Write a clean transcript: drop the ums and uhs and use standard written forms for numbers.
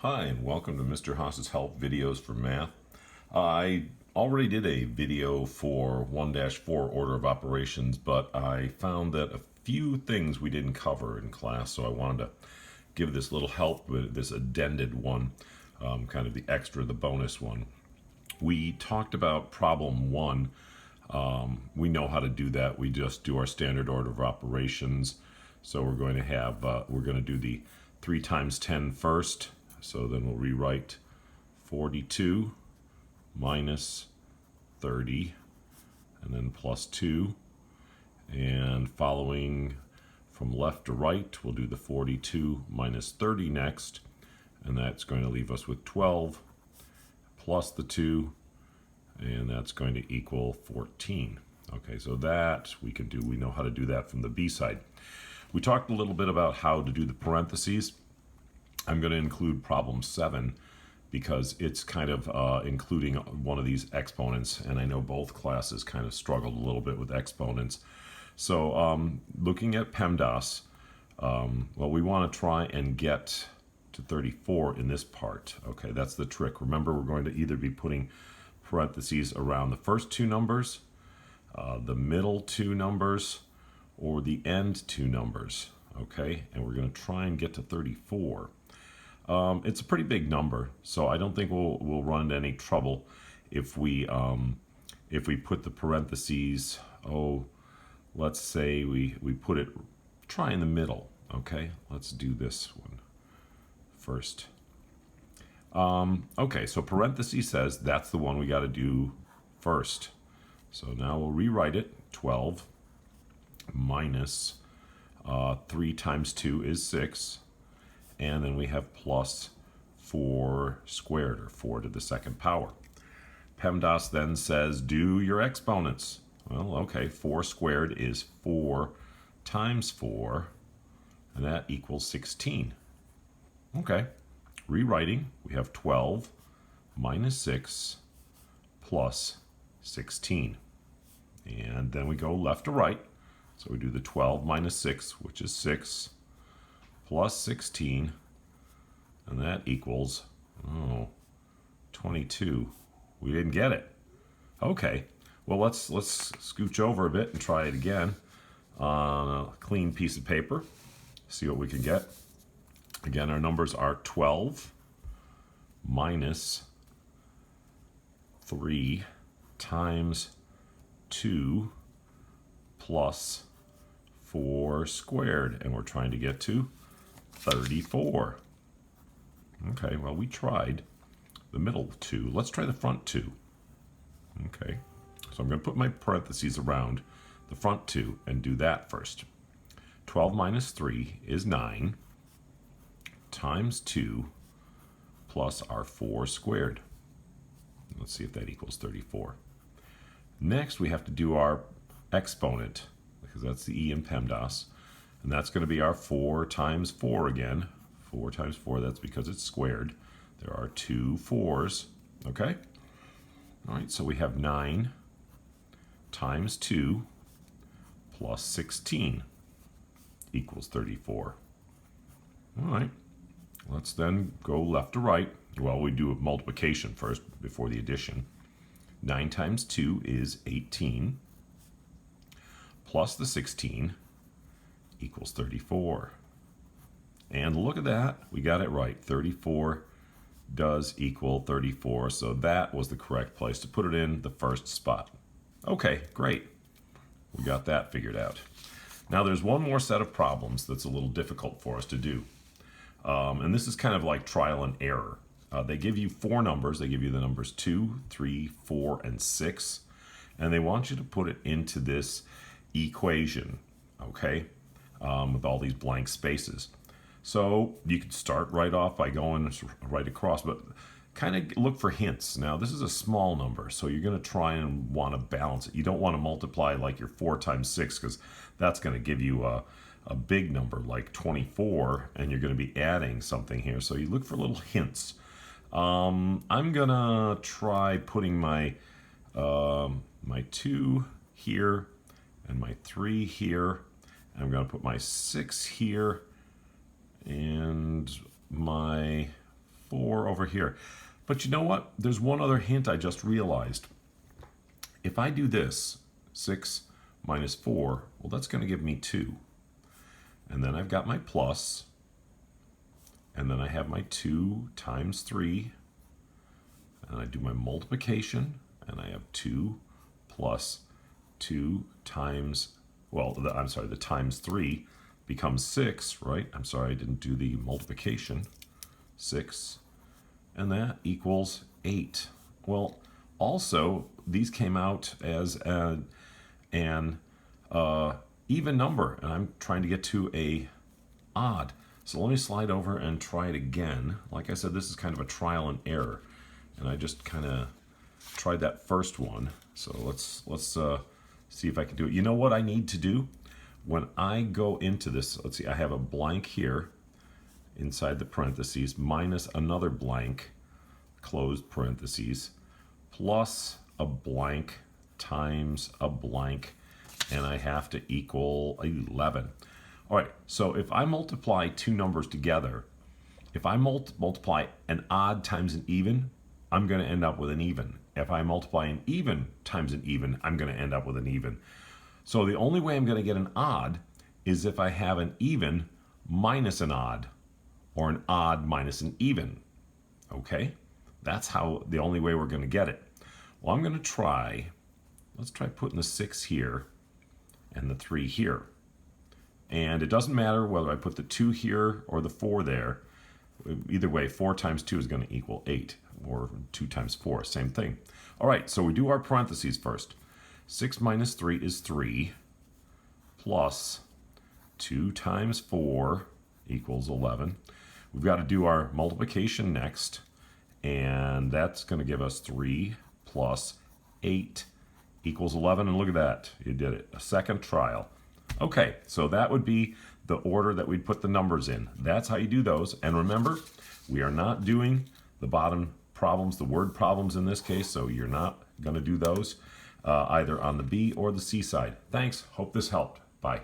Hi, and welcome to Mr. Haas's Help Videos for Math. I already did a video for 1-4 order of operations, but I found that a few things we didn't cover in class, so I wanted to give this little help with this addended one, kind of the extra, the bonus one. We talked about problem 1. We know how to do that. We just do our standard order of operations. So we're going to have, we're going to do the 3 times 10 first. So then we'll rewrite 42 minus 30 and then plus 2. And following from left to right, we'll do the 42 minus 30 next. And that's going to leave us with 12 plus the 2. And that's going to equal 14. Okay, so that we can do. We know how to do that from the B side. We talked a little bit about how to do the parentheses. I'm going to include problem 7 because it's kind of including one of these exponents, and I know both classes kind of struggled a little bit with exponents. So looking at PEMDAS, well, we want to try and get to 34 in this part. Okay, that's the trick. Remember, we're going to either be putting parentheses around the first 2 numbers, the middle 2 numbers, or the end 2 numbers. Okay, and we're going to try and get to 34. It's a pretty big number, so I don't think we'll run into any trouble if we put the parentheses. Oh, let's say we put it, try in the middle. Okay, let's do this one first. Okay, so parentheses says that's the one we got to do first. So now we'll rewrite it. 12 minus 3 times 2 is 6. And then we have plus 4 squared, or 4 to the second power. PEMDAS then says, do your exponents. Well, okay, 4 squared is 4 times 4, and that equals 16. Okay, rewriting, we have 12 minus 6 plus 16. And then we go left to right. So we do the 12 minus 6, which is 6, plus 16, and that equals 22. We didn't get it. Okay, well, let's scooch over a bit and try it again on a clean piece of paper, see what we can get. Again, our numbers are 12 minus 3 times 2 plus 4 squared, and we're trying to get to 34. Okay, well, we tried the middle 2. Let's try the front 2. Okay, so I'm going to put my parentheses around the front 2 and do that first. 12 minus 3 is 9 times 2 plus our 4 squared. Let's see if that equals 34. Next, we have to do our exponent, because that's the E in PEMDAS. And that's going to be our 4 times 4 again. 4 times 4, that's because it's squared. There are 2 4s, okay? All right, so we have 9 times 2 plus 16 equals 34. All right, let's then go left to right. Well, we do multiplication first before the addition. 9 times 2 is 18, plus the 16 equals 34. And look at that, we got it right. 34 does equal 34, so that was the correct place to put it in the first spot. Okay, great. We got that figured out. Now there's one more set of problems that's a little difficult for us to do. And this is kind of like trial and error. They give you 4 numbers. They give you the numbers 2, 3, 4, and 6. And they want you to put it into this equation, okay, with all these blank spaces. So you could start right off by going right across, but kind of look for hints. Now, this is a small number, so you're going to try and want to balance it. You don't want to multiply like your 4 times 6, because that's going to give you a big number like 24, and you're going to be adding something here. So you look for little hints. I'm going to try putting my 2 here and my 3 here. I'm going to put my 6 here and my 4 over here. But you know what? There's one other hint I just realized. If I do this, 6 minus 4, well, that's going to give me 2. And then I've got my plus, and then I have my 2 times 3, and I do my multiplication, and I have 2 plus 2 times, well, I'm sorry, the times 3 becomes 6, right? I'm sorry, I didn't do the multiplication. 6, and that equals 8. Well, also, these came out as an even number, and I'm trying to get to a odd. So let me slide over and try it again. Like I said, this is kind of a trial and error, and I just kind of tried that first one. So let's see if I can do it. You know what I need to do? When I go into this, let's see, I have a blank here inside the parentheses, minus another blank, closed parentheses, plus a blank times a blank, and I have to equal 11. All right, so if I multiply two numbers together, if I multiply an odd times an even, I'm going to end up with an even. If I multiply an even times an even, I'm going to end up with an even. So the only way I'm going to get an odd is if I have an even minus an odd, or an odd minus an even. Okay? That's how the only way we're going to get it. Well, I'm going to try, let's try putting the 6 here and the 3 here. And it doesn't matter whether I put the 2 here or the 4 there. Either way, 4 times 2 is going to equal 8, or 2 times 4, same thing. All right, so we do our parentheses first. 6 minus 3 is 3, plus 2 times 4 equals 11. We've got to do our multiplication next, and that's going to give us 3 plus 8 equals 11, and look at that, you did it. A second trial. Okay, so that would be the order that we'd put the numbers in. That's how you do those. And remember, we are not doing the bottom problems, the word problems in this case, so you're not going to do those either on the B or the C side. Thanks. Hope this helped. Bye.